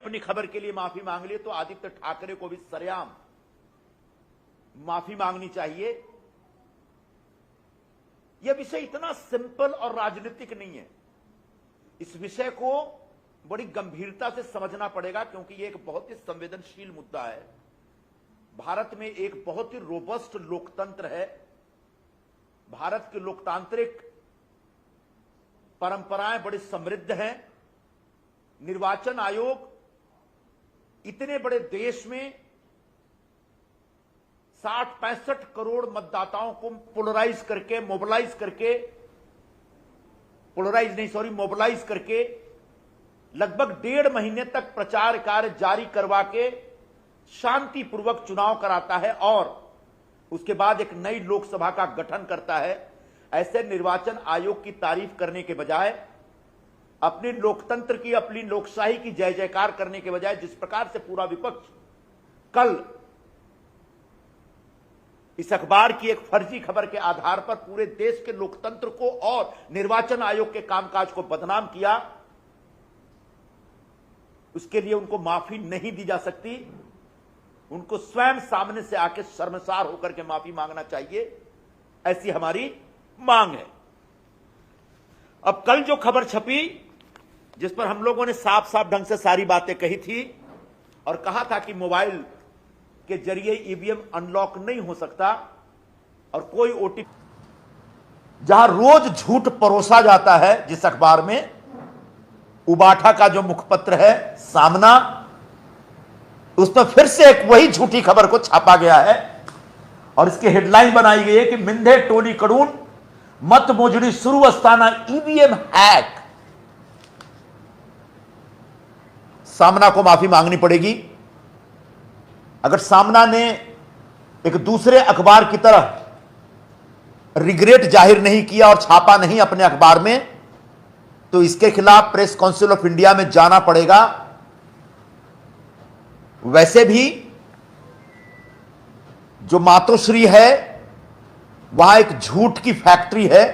अपनी खबर के लिए माफी मांग ली तो आदित्य ठाकरे को भी सरेआम माफी मांगनी चाहिए। यह विषय इतना सिंपल और राजनीतिक नहीं है। इस विषय को बड़ी गंभीरता से समझना पड़ेगा, क्योंकि यह एक बहुत ही संवेदनशील मुद्दा है। भारत में एक बहुत ही रोबस्ट लोकतंत्र है। भारत की लोकतांत्रिक परंपराएं बड़ी समृद्ध हैं। निर्वाचन आयोग इतने बड़े देश में 60-65 करोड़ मतदाताओं को मोबलाइज करके लगभग 1.5 महीने तक प्रचार कार्य जारी करवा के शांतिपूर्वक चुनाव कराता है और उसके बाद एक नई लोकसभा का गठन करता है। ऐसे निर्वाचन आयोग की तारीफ करने के बजाय, अपने लोकतंत्र की, अपनी लोकशाही की जय जयकार करने के बजाय जिस प्रकार से पूरा विपक्ष कल इस अखबार की एक फर्जी खबर के आधार पर पूरे देश के लोकतंत्र को और निर्वाचन आयोग के कामकाज को बदनाम किया, उसके लिए उनको माफी नहीं दी जा सकती। उनको स्वयं सामने से आके शर्मसार होकर के माफी मांगना चाहिए, ऐसी हमारी मांग है। अब कल जो खबर छपी, जिस पर हम लोगों ने साफ साफ ढंग से सारी बातें कही थी और कहा था कि मोबाइल के जरिए ईवीएम अनलॉक नहीं हो सकता और कोई ओटीपी, जहां रोज झूठ परोसा जाता है, जिस अखबार में उबाठा का जो मुखपत्र है सामना, उस पर फिर से एक वही झूठी खबर को छापा गया है और इसकी हेडलाइन बनाई गई है कि मिंधे टोली कडून मत मोजणी सुरू असताना ईवीएम हैक। सामना को माफी मांगनी पड़ेगी। अगर सामना ने एक दूसरे अखबार की तरह रिग्रेट जाहिर नहीं किया और छापा नहीं अपने अखबार में, तो इसके खिलाफ प्रेस काउंसिल ऑफ इंडिया में जाना पड़ेगा। वैसे भी जो मातोश्री है वहां एक झूठ की फैक्ट्री है।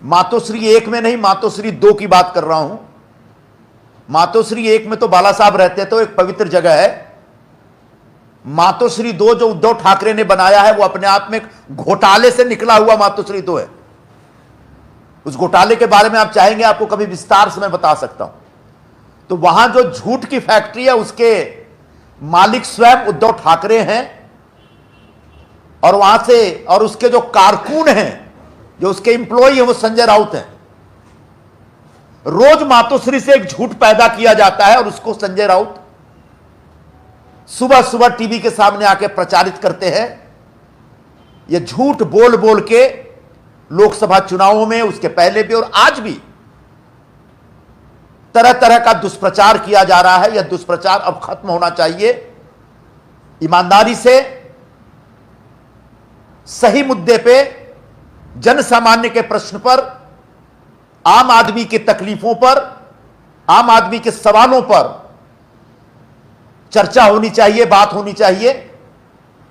मातोश्री 1 में नहीं, मातोश्री 2 की बात कर रहा हूं। मातोश्री 1 में तो बाला साहब रहते, तो एक पवित्र जगह है। मातोश्री 2 जो उद्धव ठाकरे ने बनाया है, वो अपने आप में घोटाले से निकला हुआ मातोश्री 2 है। उस घोटाले के बारे में आप चाहेंगे आपको कभी विस्तार से मैं बता सकता हूं। तो वहां जो झूठ की फैक्ट्री है, उसके मालिक स्वयं उद्धव ठाकरे हैं और वहां से, और उसके जो कारकुन हैं, जो उसके एम्प्लॉई हैं, वो संजय राउत हैं। रोज मातोश्री से एक झूठ पैदा किया जाता है और उसको संजय राउत सुबह सुबह टीवी के सामने आके प्रचारित करते हैं। यह झूठ बोल बोल के लोकसभा चुनावों में, उसके पहले भी और आज भी तरह तरह का दुष्प्रचार किया जा रहा है। यह दुष्प्रचार अब खत्म होना चाहिए। ईमानदारी से सही मुद्दे पे, जन सामान्य के प्रश्न पर, आम आदमी की तकलीफों पर, आम आदमी के सवालों पर चर्चा होनी चाहिए, बात होनी चाहिए।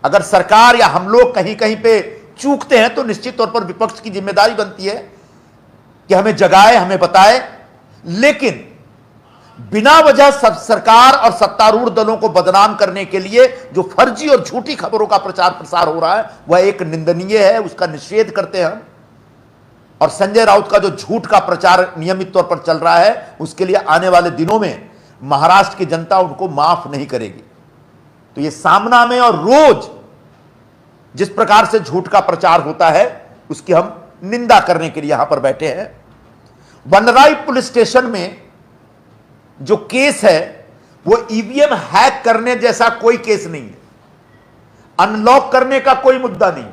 अगर सरकार या हम लोग कहीं कहीं पे चूकते हैं तो निश्चित तौर पर विपक्ष की जिम्मेदारी बनती है कि हमें जगाए, हमें बताए। लेकिन बिना वजह सरकार और सत्तारूढ़ दलों को बदनाम करने के लिए जो फर्जी और झूठी खबरों का प्रचार प्रसार हो रहा है, वह एक निंदनीय है। उसका निषेध करते हैं हम। और संजय राउत का जो झूठ का प्रचार नियमित तौर पर चल रहा है, उसके लिए आने वाले दिनों में महाराष्ट्र की जनता उनको माफ नहीं करेगी। तो ये सामना में और रोज जिस प्रकार से झूठ का प्रचार होता है, उसकी हम निंदा करने के लिए यहां पर बैठे हैं। वनराई पुलिस स्टेशन में जो केस है, वो ईवीएम हैक करने जैसा कोई केस नहीं है। अनलॉक करने का कोई मुद्दा नहीं,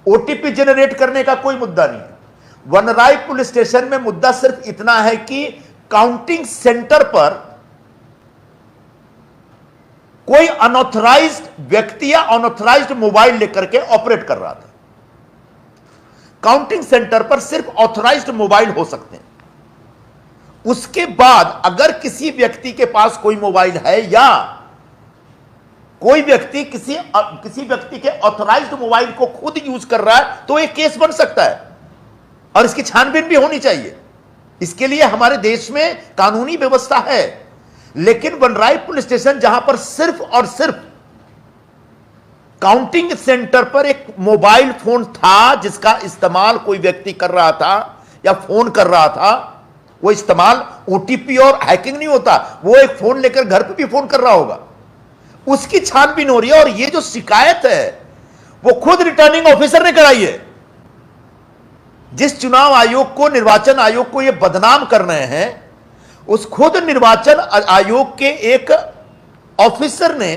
ओटीपी जनरेट करने का कोई मुद्दा नहीं है। वनराई पुलिस स्टेशन में मुद्दा सिर्फ इतना है कि काउंटिंग सेंटर पर कोई अनऑथराइज्ड व्यक्ति या अनऑथराइज्ड मोबाइल लेकर के ऑपरेट कर रहा था। काउंटिंग सेंटर पर सिर्फ ऑथराइज्ड मोबाइल हो सकते हैं। उसके बाद अगर किसी व्यक्ति के पास कोई मोबाइल है या कोई व्यक्ति किसी व्यक्ति के ऑथराइज्ड मोबाइल को खुद यूज कर रहा है, तो एक केस बन सकता है और इसकी छानबीन भी होनी चाहिए। इसके लिए हमारे देश में कानूनी व्यवस्था है। लेकिन वनराई पुलिस स्टेशन जहां पर सिर्फ और सिर्फ काउंटिंग सेंटर पर एक मोबाइल फोन था जिसका इस्तेमाल कोई व्यक्ति कर रहा था या फोन कर रहा था, वो इस्तेमाल ओटीपी और हैकिंग नहीं होता, वो एक फोन लेकर घर पे भी फोन कर रहा होगा, उसकी छानबीन हो रही है। और ये जो शिकायत है वो खुद रिटर्निंग ऑफिसर ने कराई है। जिस चुनाव आयोग को, निर्वाचन आयोग को ये बदनाम कर रहे हैं, उस खुद निर्वाचन आयोग के एक ऑफिसर ने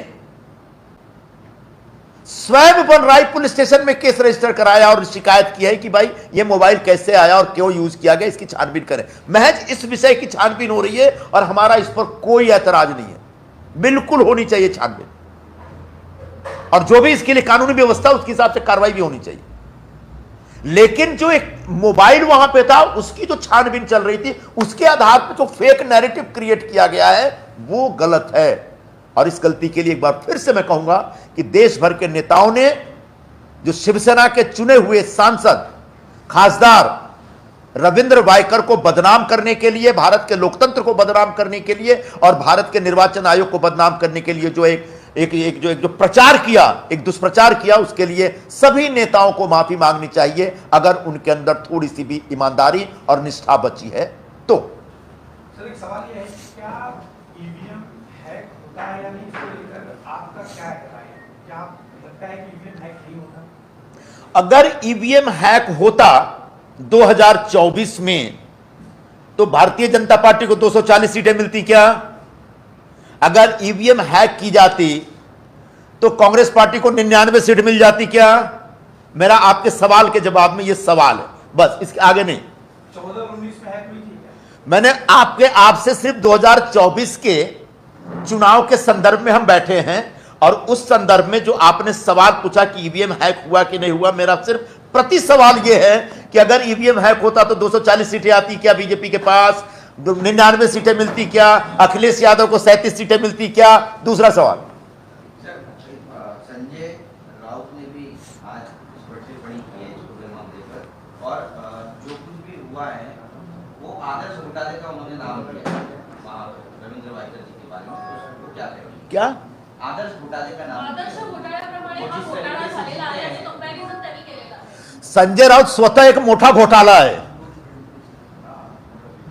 स्वयं वनराई पुलिस स्टेशन में केस रजिस्टर कराया और शिकायत की है कि भाई ये मोबाइल कैसे आया और क्यों यूज किया गया, इसकी छानबीन करें। महज इस विषय की छानबीन हो रही है और हमारा इस पर कोई ऐतराज नहीं है, बिल्कुल होनी चाहिए छानबीन, और जो भी इसके लिए कानूनी व्यवस्था उसके हिसाब से कार्रवाई भी होनी चाहिए। लेकिन जो एक मोबाइल वहां पे था उसकी जो छानबीन चल रही थी, उसके आधार पर जो फेक नैरेटिव क्रिएट किया गया है वो गलत है। और इस गलती के लिए एक बार फिर से मैं कहूंगा कि देश भर के नेताओं ने जो शिवसेना के चुने हुए सांसद खासदार रविंद्र वायकर को बदनाम करने के लिए, भारत के लोकतंत्र को बदनाम करने के लिए और भारत के निर्वाचन आयोग को बदनाम करने के लिए जो एक प्रचार किया, एक दुष्प्रचार किया, उसके लिए सभी नेताओं को माफी मांगनी चाहिए अगर उनके अंदर थोड़ी सी भी ईमानदारी और निष्ठा बची है तो। सर एक सवाल यह है कि क्या ईवीएम हैक होता है या नहीं, इसको लेकर आपका क्या राय है? क्या लगता है कि ईवीएम हैक नहीं होता? अगर ईवीएम हैक होता 2024 में तो भारतीय जनता पार्टी को 240 सीटें मिलती क्या? अगर ईवीएम हैक की जाती तो कांग्रेस पार्टी को 99 सीट मिल जाती क्या? मेरा आपके सवाल के जवाब में यह सवाल है, बस, इसके आगे नहीं। 14-19 में हैक हुई थी क्या? मैंने आपसे सिर्फ 2024 के चुनाव के संदर्भ में हम बैठे हैं और उस संदर्भ में जो आपने सवाल पूछा कि ईवीएम हैक हुआ कि नहीं हुआ, मेरा सिर्फ प्रति सवाल यह है कि अगर ईवीएम हैक होता तो 240 सीटें आती क्या बीजेपी के पास? 99 सीटें मिलती क्या? अखिलेश यादव को 37 सीटें मिलती क्या? दूसरा सवाल। संजय राउत ने भी आज इस पर टिप्पणी की है इस पूरे मामले पर, और जो कुछ भी हुआ है वो आदर्श घोटाले का उन्होंने नाम लिया रविंद्र वायकर जी के बारे में, उसको क्या कहेंगे? क्या आदर्श घोटाले का नाम? आदर्श घोटाळ्याप्रमाणे हा घोटाळा झालेला आहे आणि कंपॅरिझन त्यांनी केलेला आहे। संजय राऊत स्वतः एक मोठा घोटाळा आहे,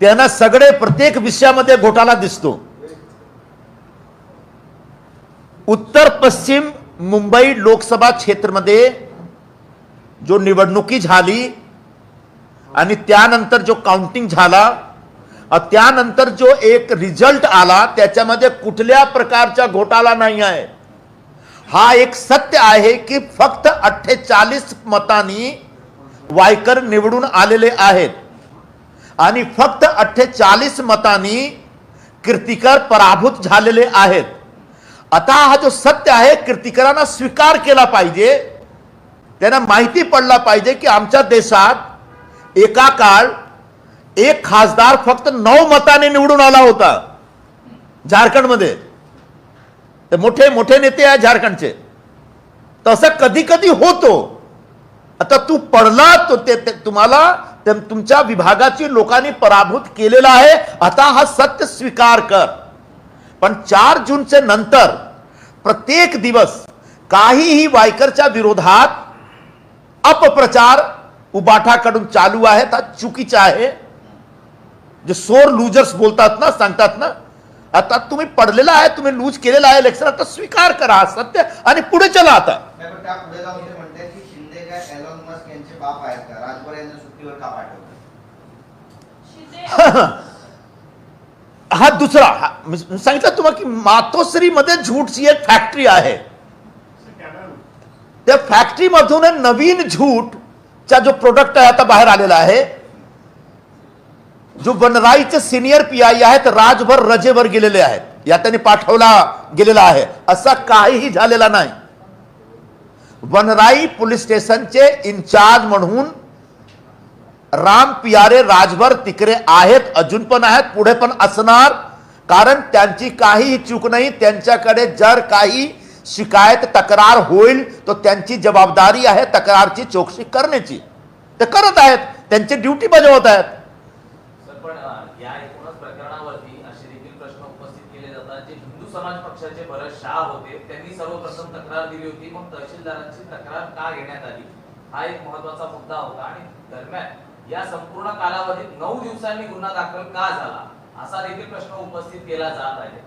त्यांना सगळे प्रत्येक विषयामध्ये घोटाळा दिसतो। उत्तर पश्चिम मुंबई लोकसभा क्षेत्रमध्ये जो निवडणुकी झाली आणि त्यानंतर जो काउंटिंग झाला और त्यानंतर जो एक रिजल्ट आला त्याच्यामध्ये कुठल्या प्रकारचा घोटाळा नाही आहे। हा एक सत्य आहे की फक्त 48 मतांनी वायकर निवडून आलेले आहेत आणि फक्त 48 मतांनी कीर्तिकर पराभूत झालेले आहेत। आता हा जो सत्य आहे कीर्तिकरांना स्वीकार केला पाहिजे, त्यांना माहिती पडला पाहिजे की आमच्या देशात एका काळ एक खासदार फक्त 9 मतांनी निवडून आला होता झारखंडमध्ये। ते मोठे मोठे नेते आहेत झारखंडचे, तसं कधी कधी होतो। आता तू पडला तो तुम्हाला तुमच्या विभागाची लोकांनी पराभूत केलेला आहे, आता हा सत्य स्वीकार कर। पण 4 जूनचे नंतर प्रत्येक दिवस काहीही वायकरच्या विरोधात अपप्रचार उबाठाकडून चालू आहे, हा चुकीचा आहे। जे सोर लूजर्स बोलतात ना, सांगतात ना, आता तुम्ही पडलेला आहे, तुम्ही लूज केलेला आहे इलेक्शन, आता स्वीकार करा हा सत्य आणि पुढे चला। आता पुढे जाऊन ते म्हणतात की शिंदे काय एलॉन मस्क यांचे बाप आहेत का? राजभर यांना सुट्टीवर का पाठवलं? हा दुसरा सांगितलं तुम्हाला की मातोश्री मध्ये झूटची एक फॅक्टरी आहे, त्या फॅक्टरी मधून नवीन झूटचा जो प्रोडक्ट आहे आता बाहेर आलेला आहे। जो वनराईचे सिनियर पीआय आहेत राजभर रजेवर गेलेले आहेत, या त्यांनी पाठवला गेलेला आहे, असा काहीही झालेला नाही। वनराई पोलीस स्टेशनचे इंचार्ज म्हणून राम पियारे राजभर तिकडे आहेत, अजून पण आहेत, पुढे पण असणार, कारण त्यांची काही चूक नाही। त्यांच्याकडे जर काही शिकायत तक्रार होईल तो त्यांची जबाबदारी आहे तक्रारची चौकशी करण्याची, ते करत आहेत, त्यांची ड्युटी बजावत आहेत। पण या एकूणच प्रकरणावरती असे देखील प्रश्न उपस्थित केले केले जातात. जे हिंदू समाज पक्षाचे भरत शाह होते त्यांनी सर्वप्रथम तक्रार दिली होती, मग तहसीलदारांची तक्रार का घेण्यात आली हा एक महत्त्वाचा मुद्दा होता. आणि दरम्यान या संपूर्ण कालावधीत 9 दिवसांनी गुन्हा दाखल का झाला असा देखील प्रश्न उपस्थित केला जात आहे.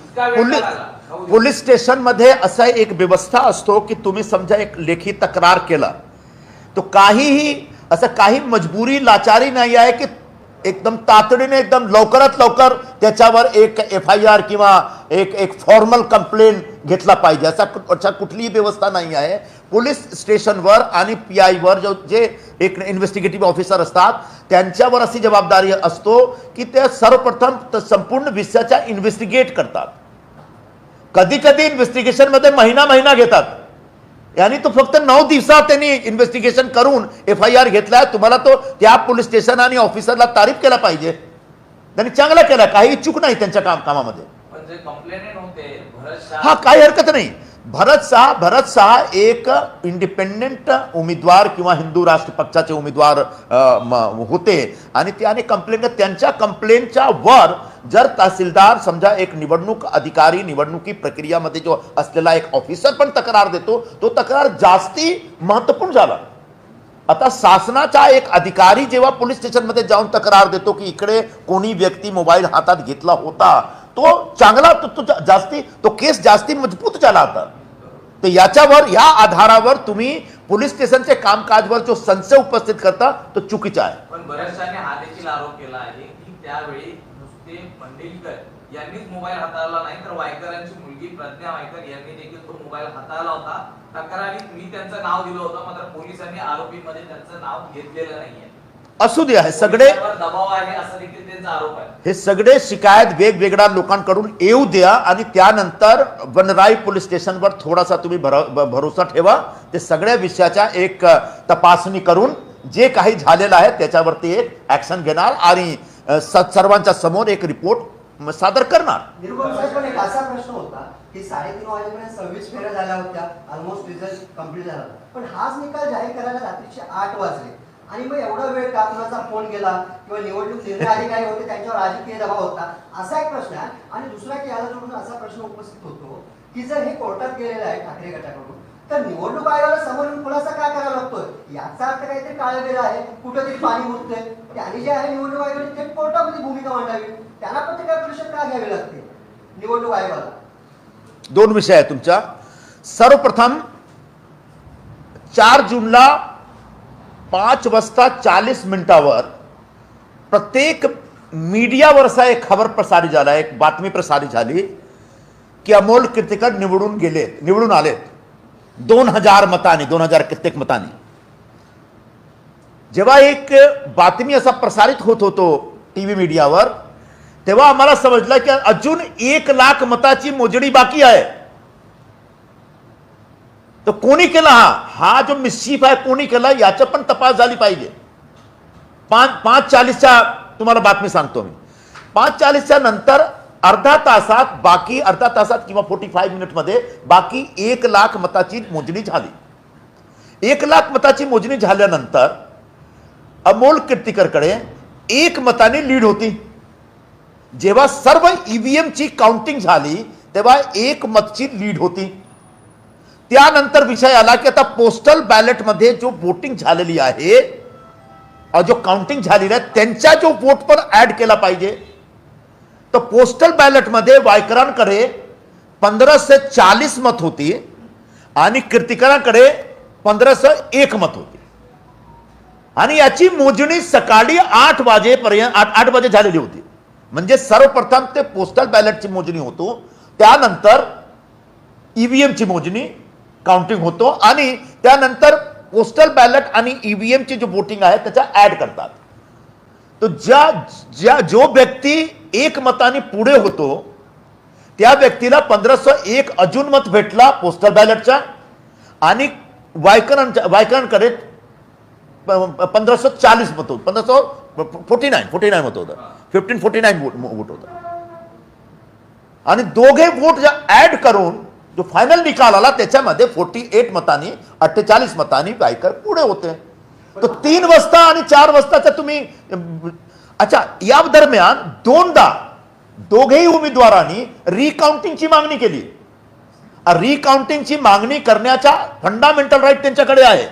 इतका वेळ का लागला? 9 दिवस. पोलीस स्टेशन मध्ये असा एक व्यवस्था असतो की तुम्ही समजा एक लेखी तक्रार केला तो काहीही असं काही मजबुरी लाचारी नाही आहे की एकदम तातडीने एकदम लवकरात लवकर त्याच्यावर एक FIR किंवा एक फॉर्मल कंप्लेंट घेतला पाहिजे असा कुठलीही व्यवस्था नाही आहे. पोलीस स्टेशनवर आणि PI वर जे एक इन्व्हेस्टिगेटिव्ह ऑफिसर असतात त्यांच्यावर अशी जबाबदारी असतो की ते सर्वप्रथम संपूर्ण विषयाचा इन्व्हेस्टिगेट करतात. कधी कधी इन्व्हेस्टिगेशन मध्ये महिना घेतात आणि तो फक्त 9 दिवसात त्यांनी इन्व्हेस्टिगेशन करून FIR घेतला. तुम्हाला तो त्या पोलीस स्टेशन आणि ऑफिसरला तारीफ केला पाहिजे. त्यांनी चांगला केला, काही चूक नाही त्यांच्या कामामध्ये. म्हणजे कंप्लेंट होते भरत शाह, हा काही हरकत नाही. भरत शाह एक इंडिपेंडेंट उमेदवार किंवा हिंदू राष्ट्र पक्षाचे उमेदवार होते आणि त्याने त्यांच्या कंप्लेंटच्या वर जर तहसीलदार समजा एक निवडणूक अधिकारी निवडणुकी प्रक्रियामध्ये जो असलेला एक ऑफिसर पण तक्रार देतो तो तक्रार जास्ती महत्त्वपूर्ण झाला. आता शासनाचा एक अधिकारी जेव्हा पोलीस स्टेशनमध्ये जाऊन तक्रार देतो की इकडे कोणी व्यक्ती मोबाईल हातात घेतला होता तो चांगला तो जास्ती तो केस जास्ती मजबूत झाला होता. तर याच्यावर या आधारावर तुम्ही पोलीस स्टेशनचे कामकाजवर जो संशय उपस्थित करता तो चुकीचा आहे. पण बऱ्याच जणांनी हा देखील आरोप केला आहे की त्यावेळी नुसते मंडेलकर यांनीच मोबाईल हाताळला नाही तर वायकरांची मुलगी प्रज्ञा वायकर यांनी देखील तो मोबाईल हाताळला होता. तक्रारीत मी त्यांचं नाव दिलं होतं, मात्र पोलिसांनी आरोपीमध्ये त्यांचं नाव घेतलेलं नाहीये. असू दे, हे सगळे दबाव आहे असा देखील त्यांचा आरोप आहे. हे सगळे शिकायत वेगवेगळ्या लोकांकडून येऊ द्या आणि त्यानंतर वनराई पोलीस स्टेशनवर थोडासा तुम्ही भरोसा ठेवा. ते सगळ्या विषयाच्या एक तपासणी करून जे काही झालेलं आहे त्याच्यावरती एक ऍक्शन घेणार आणि सर्वांच्या समोर एक रिपोर्ट सादर करणार. निरुपम साहेब, पण एक असा प्रश्न होता की 3:30 वाजेपर्यंत 26 फेऱ्या झाल्या होत्या, ऑलमोस्ट रिझल्ट कंप्लीट झाला, पण हाच निकाल जाहीर करायला रात्रीचे 8 वाजले आणि मग एवढा वेळ का? कुणाचा फोन गेला किंवा निवडणूक निर्णय अधिकारी होते त्यांच्यावर राजकीय दबाव होता असा एक प्रश्न आहे. आणि दुसरा की याला जोडून असा प्रश्न उपस्थित होतो की जर हे कोर्टात गेलेलं आहे ठाकरे गटाकडून तर निवडणूक आयोगाला समोर येऊन खुलासा का करावा लागतोय? याचा अर्थ काहीतरी काळबेरा आहे, कुठेतरी पाणी मुरतंय. त्याने जे आहे निवडणूक आयोगाने थेट कोर्टामध्ये भूमिका मांडावी, त्यांना पत्रकार परिषद का घ्यावी लागते निवडणूक आयोगाला? 2 विषय आहे तुमच्या. सर्वप्रथम 4 जूनला 5:40 प्रत्येक मीडियावर असा एक खबर प्रसारित झाला, एक बातमी प्रसारित झाली की अमोल कीर्तीकर निवडून आलेत 2000 मतांनी, 2000 कित्येक मतांनी. जेव्हा एक बातमी असा प्रसारित होत होतो टीव्ही मीडियावर तेव्हा आम्हाला समजलं की अजून 1 लाख मताची मोजणी बाकी आहे. तो कोणी केला हा जो मिस्चिफ आहे कोणी केला याचा पण तपास झाली पाहिजे. 5:40च्या तुम्हाला बातमी सांगतो मी. 5:40च्या नंतर अर्धा तासात किंवा 45 मिनिटमध्ये बाकी 1 लाख मताची मोजणी झाली. 1 लाख मताची मोजणी झाल्यानंतर अमोल कीर्तीकरकडे 1 मताने लीड होती. जेव्हा सर्व EVM ची काउंटिंग झाली तेव्हा 1 मतची लीड होती. त्यानंतर विषय आला की आता पोस्टल बॅलेट मध्ये जो वोटिंग झालेली आहे जो काउंटिंग झालेली आहे त्यांचा जो वोट पण ऍड केला पाहिजे. तर पोस्टल बॅलेट मध्ये वायकरांकडे 1540 मत होती आणि कीर्तीकरांकडे 1501 मत होती आणि याची मोजणी सकाळी 8 वाजे झालेली होती. म्हणजे सर्वप्रथम ते पोस्टल बॅलेटची मोजणी होतो, त्यानंतर EVM ची मोजणी काउंटिंग होतो आणि त्यानंतर पोस्टल बॅलेट आणि EVM ची जो वोटिंग आहे त्याचा ऍड करतात. तो जो व्यक्ती 1 मताने पुढे होतो त्या व्यक्तीला 1501 अजून मत भेटला पोस्टल बॅलेटचा आणि वायकरांकडे 1540 मत होत, 1549 मत होतं, 1549 वोट होता. आणि दोघे वोट ऍड करून जो फायनल निकाल आला त्याच्यामध्ये 48 मतांनी 48 मतांनी वायकर पुढे होते. तो 3 वाजता आणि 4 वाजताचा तुम्ही अच्छा या दरम्यान दोघेही उमेदवारांनी रिकाउंटिंगची मागणी केली. रिकाउंटिंगची मागणी करण्याचा फंडामेंटल राईट त्यांच्याकडे आहे.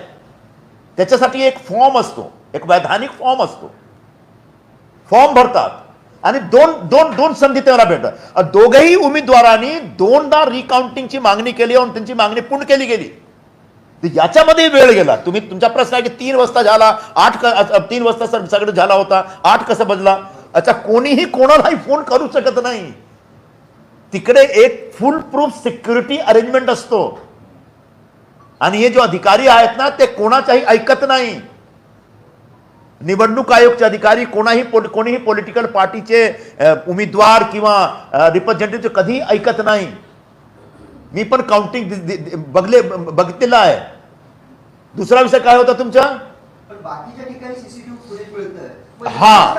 त्याच्यासाठी एक फॉर्म असतो, एक वैधानिक फॉर्म असतो. फॉर्म भरतात आणि दोन दोन दोन संधी त्यांना भेटतात. दोघेही उमेदवारांनी दोनदा रिकाउंटिंगची मागणी केली आणि त्यांची मागणी पूर्ण केली गेली. याच्यामध्ये वेळ गेला. तुम्ही तुमचा प्रश्न आहे की 3 वाजता झाला, 3 वाजता सगळं झाला होता, 8 कसं बदला? अच्छा, कोणीही कोणालाही फोन करू शकत नाही. तिकडे एक फुल प्रूफ सिक्युरिटी अरेंजमेंट असतो आणि हे जो अधिकारी आहेत ना ते कोणाचाही ऐकत नाही. निवडणूक आयोगचे अधिकारी कोणीही पॉलिटिकल पार्टीचे उमेदवार किंवा रिप्रेझेंटेटिव्ह कधी ऐकत नाही. मी पण काउंटिंग बघितलेलं आहे. दुसरा विषय काय होता तुमचा? पण बाकीच्या ठिकाणी सीसीटीव्ही फुटेज मिळतंय. हा.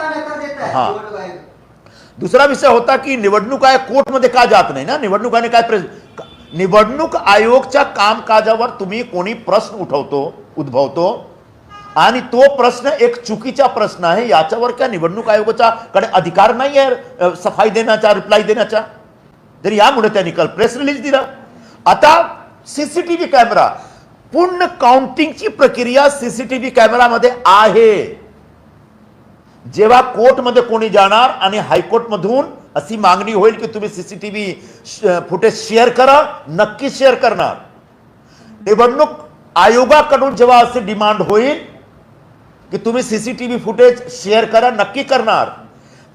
दुसरा विषय होता की निवडणूक आयोग कोर्टमध्ये का जात नाही ना. निवडणूक आयोगाने काय निवडणूक आयोगच्या कामकाजावर तुम्ही कोणी प्रश्न उद्भवतो आणि तो प्रश्न एक चुकीचा प्रश्न आहे, याच्यावर क्या निवडणूक आयोगाचा कडे अधिकार नाही आहे सफाई देण्याचा, रिप्लाय देण्याचा? तरी यामुळे त्यांनी काल प्रेस रिलीज दिला. आता सीसीटीव्ही कॅमेरा, पूर्ण काउंटिंगची प्रक्रिया सीसीटीव्ही कॅमेरामध्ये आहे. जेव्हा कोर्टमध्ये कोणी जाणार आणि हायकोर्टमधून अशी मागणी होईल की तुम्ही सीसीटीव्ही फुटेज शेअर करा, नक्की शेअर करणार. निवडणूक आयोगाकडून जेव्हा अशी डिमांड होईल की तुम्ही सीसीटीव्ही फुटेज शेअर करा, नक्की करणार.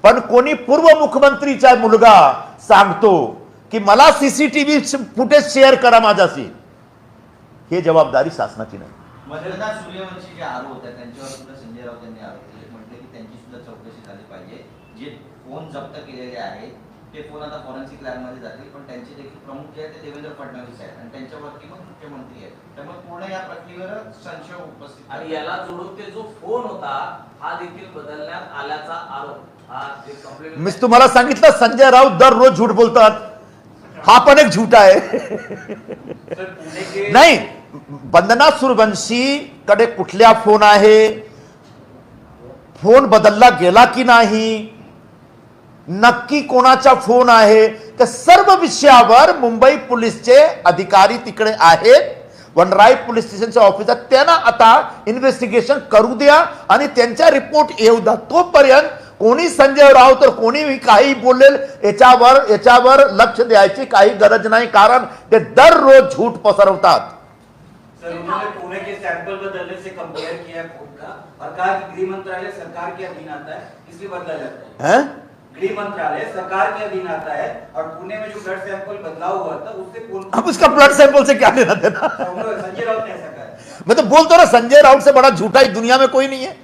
पण कोणी पूर्व मुख्यमंत्रीचा मुलगा सांगतो की मला सीसीटीव्ही फुटेज शेअर करा माझ्याशी, हे जबाबदारी शासनाची नाही. मधुरदा सूर्यवंशी जे आरोप होते त्यांच्यावर सुद्धा संजय राऊत यांनी आरोप केले, म्हटले की त्यांची सुद्धा चौकशी झाली पाहिजे. जे फोन जप्त केलेले आहेत ते फोन आता फॉरेन्सिक लॅबमध्ये जातील, पण त्यांचे देखील प्रमुख जे आहेत ते देवेंद्र फडणवीस आहेत आणि त्यांच्यावरती मग मुख्यमंत्री आहेत. त्यामुळे पूर्ण या प्रक्रियेवर संशय उपस्थित. आणि याला जोडून ते जो फोन होता हा देखील बदलण्यात आल्याचा आरोप. मी तुम्हाला सांगितलं संजय राऊत दररोज झूठ बोलतात. हा पण एक झूठ आहे. नाही, वंदना सूर्यवंशी कडे कुठल्या फोन आहे, फोन बदलला गेला की नाही, नक्की कोणाचा फोन आहे, त्या सर्व विषयावर मुंबई पोलीसचे अधिकारी तिकडे आहेत. वनराई पोलीस स्टेशनचे ऑफिसर त्यांना आता इन्व्हेस्टिगेशन करू द्या आणि त्यांचा रिपोर्ट येऊ द्या. तोपर्यंत कोणी संजय राऊत तर कोणी काही बोलेल याच्यावर लक्ष द्यायची काही गरज नाही, कारण ते दररोज झूठ पसरवतात. सर, उन्होंने पुणे के सैंपल बदलने से कंपेयर किया कोर्ट का और कहा कि गृह मंत्रालय सरकार के अधीन आता है, इसलिए बदला जाता है. गृह मंत्रालय सरकार के अधीन आता है और पुणे में जो ब्लड सैंपल बदला हुआ था उससे अब उसका ब्लड सैंपल से क्या लेना देना? संजय राउत ने ऐसा कहा. मैं तो बोलता ना, संजय राउत से बड़ा झूठा इस दुनिया में कोई नहीं है.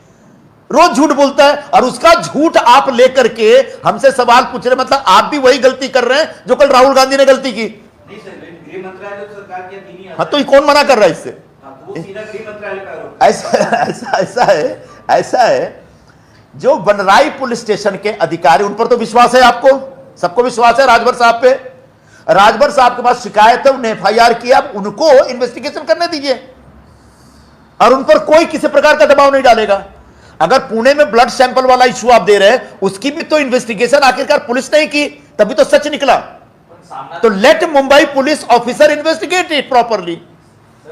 रोज झूठ बोलता है और उसका झूठ आप लेकर के हमसे सवाल पूछ रहे, मतलब आप भी वही गलती कर रहे हैं जो कल राहुल गांधी ने गलती की. नहीं सर, गृह मंत्रालय तो सरकार के अधीन ही आता हाँ, तो ये कौन मना कर रहा है इससे? है. वो सीधा गृह मंत्रालय का आरोप है. ऐसा है जो वनराई पुलिस स्टेशन के अधिकारी, उन पर तो विश्वास है, आपको सबको विश्वास है राजभर साहब पे. राजभर साहब के पास शिकायत है, उन्हें FIR किया, अब उनको इन्वेस्टिगेशन करने दीजिए और उन पर कोई किसी प्रकार का दबाव नहीं डालेगा. अगर पुणे में ब्लड सैंपल वाला इशू आप दे रहे हैं, उसकी भी तो इन्वेस्टिगेशन आखिरकार पुलिस ने की, तभी तो सच निकला. तो let Mumbai police officer investigate it properly.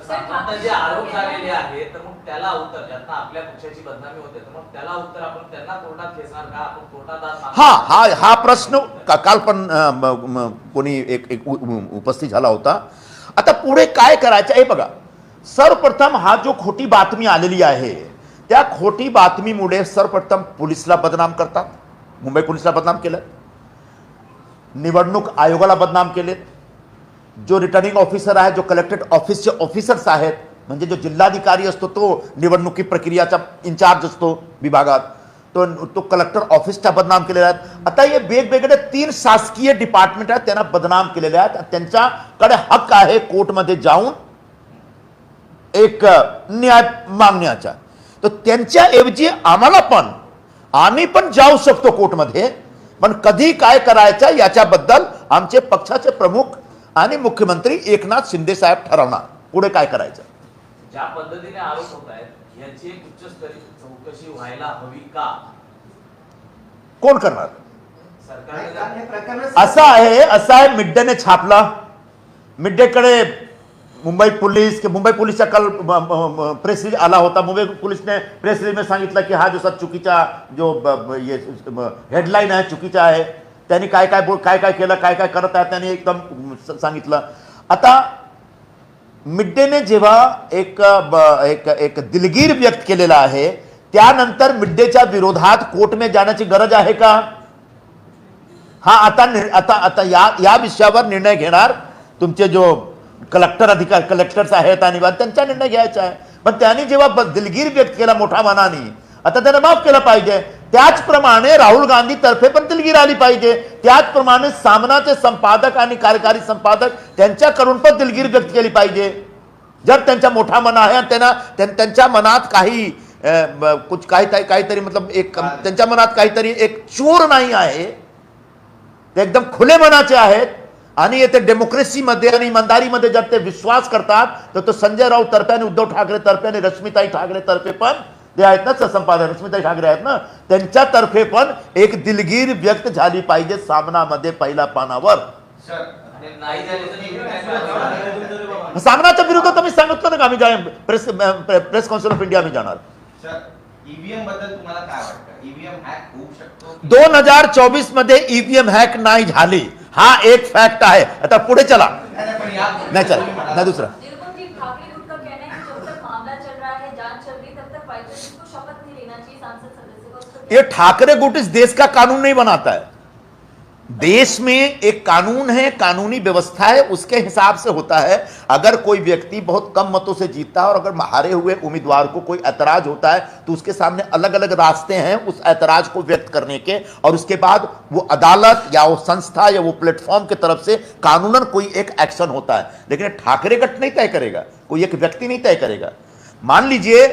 साधारणतः जे आरोप झालेले आहेत तर मग त्याला उत्तर, ज्यांना आपल्या पक्षाची बदनामी होते तर मग त्याला उत्तर आपण त्यांना कोर्टात खेचणार का? आपण कोर्टात आज हा प्रश्न काल पण कोणी एक उपस्थित झाला होता. आता पुढे काय करायचं हे बघा. सर्वप्रथम हा जो खोटी बातमी आलेली आहे त्या खोटी बातमीमुळे सर्वप्रथम पोलिसला बदनाम करतात. मुंबई पोलिसला बदनाम केलं, निवडणूक आयोगाला बदनाम केले, जो रिटर्निंग ऑफिसर आहे, जो कलेक्टेड ऑफिसचे ऑफिसर्स आहेत, म्हणजे जो जिल्हाधिकारी असतो तो निवडणुकी प्रक्रियाचा इंचार्ज असतो विभागात, तो कलेक्टर ऑफिसचा बदनाम केलेला आहे. आता हे वेगवेगळे 3 शासकीय डिपार्टमेंट आहेत त्यांना बदनाम केलेले आहेत. त्यांच्याकडे हक्क आहे कोर्टमध्ये जाऊन एक न्याय मागण्याचा. तर त्यांच्याऐवजी आम्ही पण जाऊ शकतो कोर्टमध्ये, पण कधी काय करायचं याच्याबद्दल आमचे पक्षाचे प्रमुख आणि मुख्यमंत्री एकनाथ शिंदे साहेब ठरवणार पुढे काय करायचं. ज्या पद्धतीने आरोप होत आहेत याची एक उच्चस्तरीय चौकशी व्हायला हवी का? कोण करणार? सरकारने हे प्रकरण असं आहे मिड डेने छापला. मिड डेकडे मुंबई पोलीसच्या कल प्रेस रिलीज आला होता. मुंबई पुलिसने प्रेस रिलीज में सांगितलं की हा जो चुकीचा जो हेडलाईन आहे चुकीचा आहे. त्यांनी काय केलं काय करत आहे त्यांनी एकदम सांगितलं. आता मिड डेने जेव्हा एक दिलगीर व्यक्त केलेला आहे त्यानंतर मिड डेच्या विरोधात कोर्ट में जाण्याची गरज आहे का? हा आता या विषयावर निर्णय घेणार तुमचे जो कलेक्टर्स आहेत आणि त्यांचा निर्णय घ्यायचा आहे. पण त्यांनी जेव्हा दिलगीर व्यक्त केला मोठ्या मनाने आता त्यांना माफ केलं पाहिजे. त्याचप्रमाणे राहुल गांधी तर्फे पण दिलगीर आली पाहिजे. त्याचप्रमाणे सामनाचे संपादक आणि कार्यकारी संपादक त्यांच्याकडून पण दिलगीर व्यक्त केली पाहिजे. जर त्यांचा मोठा मन आहे आणि त्यांच्या मनात काहीतरी मतलब त्यांच्या मनात काहीतरी एक चूर नाही आहे, ते एकदम खुले मनाचे आहेत आणि येथे डेमोक्रेसीमध्ये आणि इमानदारीमध्ये जर ते विश्वास करतात तर तो संजय राऊत तर्फे आणि उद्धव ठाकरे तर्फे आणि रश्मिताई ठाकरे तर्फे पण ते आहेत ना संपादक रश्मिताई ठाकरे आहेत ना त्यांच्यातर्फे पण एक दिलगीर व्यक्त झाली पाहिजे सामनामध्ये पहिल्या पानावर. नाही झाले तर सामनाच्या विरोधात आम्ही सांगितलं ना का आम्ही प्रेस काउन्सिल ऑफ इंडिया आम्ही जाणार. सर ईव्हीएम बद्दल तुम्हाला काय वाटतं? ईव्हीएम हॅक होऊ शकतो? 2024 मध्ये ईव्हीएम हॅक नाही झाली हा एक फॅक्ट आहे. आता पुढे चला. नहीं चल ना दूसरा ठाकरे गुट का कहना है कि जब तक मामला चल रहा है जांच चल रही तब तक वाइकर जी को शपथ नहीं लेना चाहिए सांसद सदस्य को. ये ठाकरे गुट इस देश का कानून नहीं बनाता है. देश में एक कानून है, कानूनी व्यवस्था है, उसके हिसाब से होता है. अगर कोई व्यक्ति बहुत कम मतों से जीतता है और अगर हारे हुए उम्मीदवार को कोई ऐतराज होता है तो उसके सामने अलग अलग रास्ते हैं उस ऐतराज को व्यक्त करने के और उसके बाद वो अदालत या वो संस्था या वो प्लेटफॉर्म की तरफ से कानूनन कोई एक एक्शन होता है. लेकिन ठाकरे गट नहीं तय करेगा, कोई एक व्यक्ति नहीं तय करेगा. मान लीजिए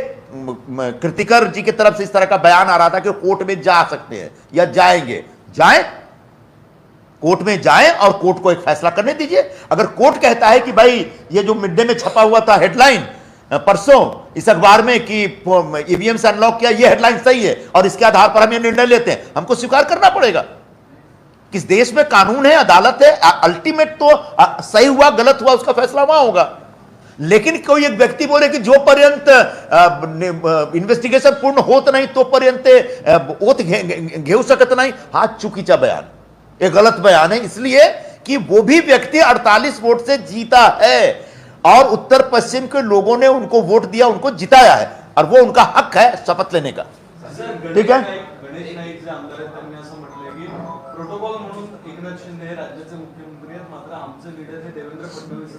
कृतिकर जी की तरफ से इस तरह का बयान आ रहा था कि कोर्ट में जा सकते हैं या जाएंगे. जाएं, कोर्ट में जाएं और कोर्ट को एक फैसला करने दीजिए. अगर कोर्ट कहता है कि भाई ये जो मिड डे में छपा हुआ था हेडलाइन परसों इस अखबार में कि ईवीएम से अनलॉक किया, ये हेडलाइन सही है और इसके आधार पर हम ये निर्णय लेते हैं, हमको स्वीकार करना पड़ेगा. किस देश में कानून है, अदालत है, अल्टीमेट तो सही हुआ गलत हुआ उसका फैसला वहां होगा. लेकिन कोई एक व्यक्ति बोले की जोपर्यंत इन्व्हेस्टिगेशन पूर्ण होत नाही तोपर्यंत ओत घेऊ शकत नाही, हा चुकीचा बयान, एक गलत बयान है. इसलिए कि वो भी व्यक्ति 48 वोट से जीता है और उत्तर पश्चिम के लोगों ने उनको वोट दिया, उनको जिताया है और वो उनका हक है शपथ लेने का. ठीक है. गणेश नाईक जे आमदार आहेत त्यांनी असं म्हटलंय की प्रोटोकॉल म्हणून एकनाथ शिंदे हे राज्याचे मुख्यमंत्री आहेत, मात्र आमचं लीडर हे देवेंद्र फडणवीस.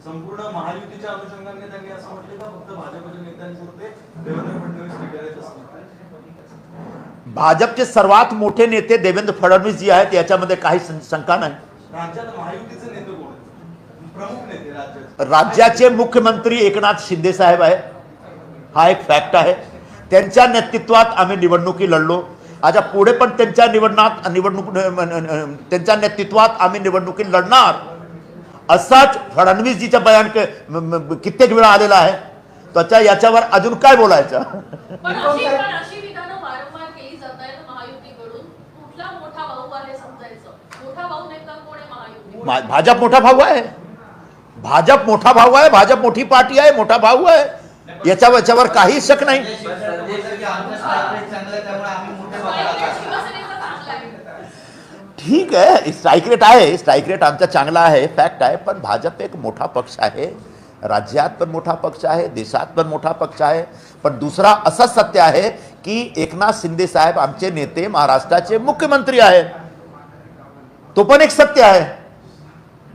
संपूर्ण महायुतीच्या अनुषंगाने त्यांनी असं म्हटलं का फक्त भाजपच्या नेत्यांपुरते देवेंद्र फडणवीस लीडर आहेत असं म्हटलं. भाजपचे सर्वात मोठे नेते देवेंद्र फडणवीस जी आहेत याच्यामध्ये काही शंका नाही. राज्यात महायुतीचे नेते कोण आहेत? प्रमुख नेते राज्याचे? राज्याचे मुख्यमंत्री एकनाथ शिंदे साहेब आहे, हा एक फॅक्ट आहे. त्यांच्या नेतृत्वात आम्ही निवडणुकी लढलो. आता पुढे पण त्यांच्या त्यांच्या नेतृत्वात आम्ही निवडणुकी लढणार असाच फडणवीसजीचा बयान कित्येक वेळा आलेला आहे. त्याच्या याच्यावर अजून काय बोलायचं. पण अशी विधानं वारंवार केली जात आहेत महायुतीकडून. कुठला मोठा भाऊ आहे समजायचं? मोठा भाऊ नेमका कोण आहे महायुती? भाजप मोठा भाऊ आहे. भाजप मोठा भाऊ आहे, भाजप मोठी पार्टी आहे, मोठा भाऊ आहे, याच्यावर काही शक नाही. ठीक आहे, स्ट्राईक रेट आहे, स्ट्राईक रेट आमचा चांगला आहे, फॅक्ट आहे. पण भाजप एक मोठा पक्ष आहे, राज्यात पण मोठा पक्ष आहे, देशात पण मोठा पक्ष आहे. पण दुसरा असं सत्य आहे की एकनाथ शिंदे साहेब आमचे नेते महाराष्ट्राचे मुख्यमंत्री आहेत, तो पण एक सत्य आहे.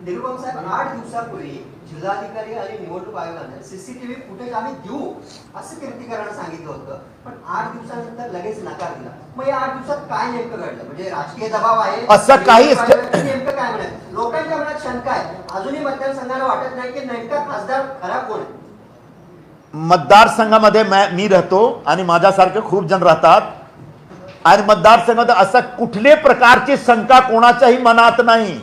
निरुपम साहेब 8 दिवसापूर्वी जिल्हाधिकारी आणि निवडणूक आयोगाने सीसीटीव्ही फुटेज आम्ही देऊ असं कीर्तिकरांना सांगितलं होतं, पण 8 दिवसानंतर लगेच नकार दिला. मग या 8 दिवसात काय नेमकं घडलं? म्हणजे राजकीय दबाव आहे असं काही नेमकं काय म्हणायचं? लोकांच्या मनात शंका आहे, अजूनही मतदारसंघाला वाटत नाही की नेमका खासदार खरा कोण आहे. मतदारसंघामध्ये मी राहतो आणि माझ्यासारखे खूप जण राहतात आणि मतदारसंघात असं कुठले प्रकारची शंका कोणाच्याही मनात नाही.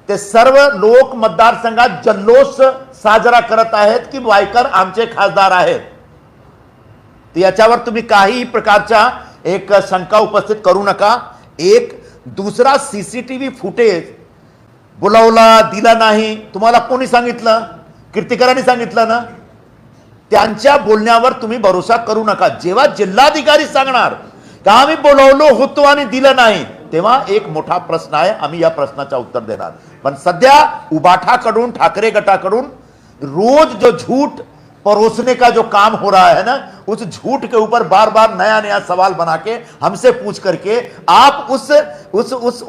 ते सर्व लोक मतदारसंघात जल्लोष साजरा करत आहेत की वायकर आमचे खासदार आहेत. याच्यावर तुम्ही काही प्रकारच्या एक शंका उपस्थित करू नका. एक दूसरा सीसीटीव्ही फुटेज बोलावला दिला नाही, तुम्हाला कोणी सांगितलं? कीर्तिकरांनी सांगितलं ना. त्यांच्या बोलण्यावर तुम्ही भरोसा करू नका. जेव्हा जिल्हाधिकारी सांगणार का आम्ही बोलवलो होतो आणि दिलं नाही, तेव्हा एक मोठा प्रश्न आहे, आम्ही या प्रश्नाचं उत्तर देणार. पण सध्या उबाठाकडून, ठाकरे गटाकडून रोज जो झूठ परोसने का जो काम हो रहा है ना, उस झूठ के ऊपर बार बार नया नया सवाल बना के हमसे पूछ करके आप उस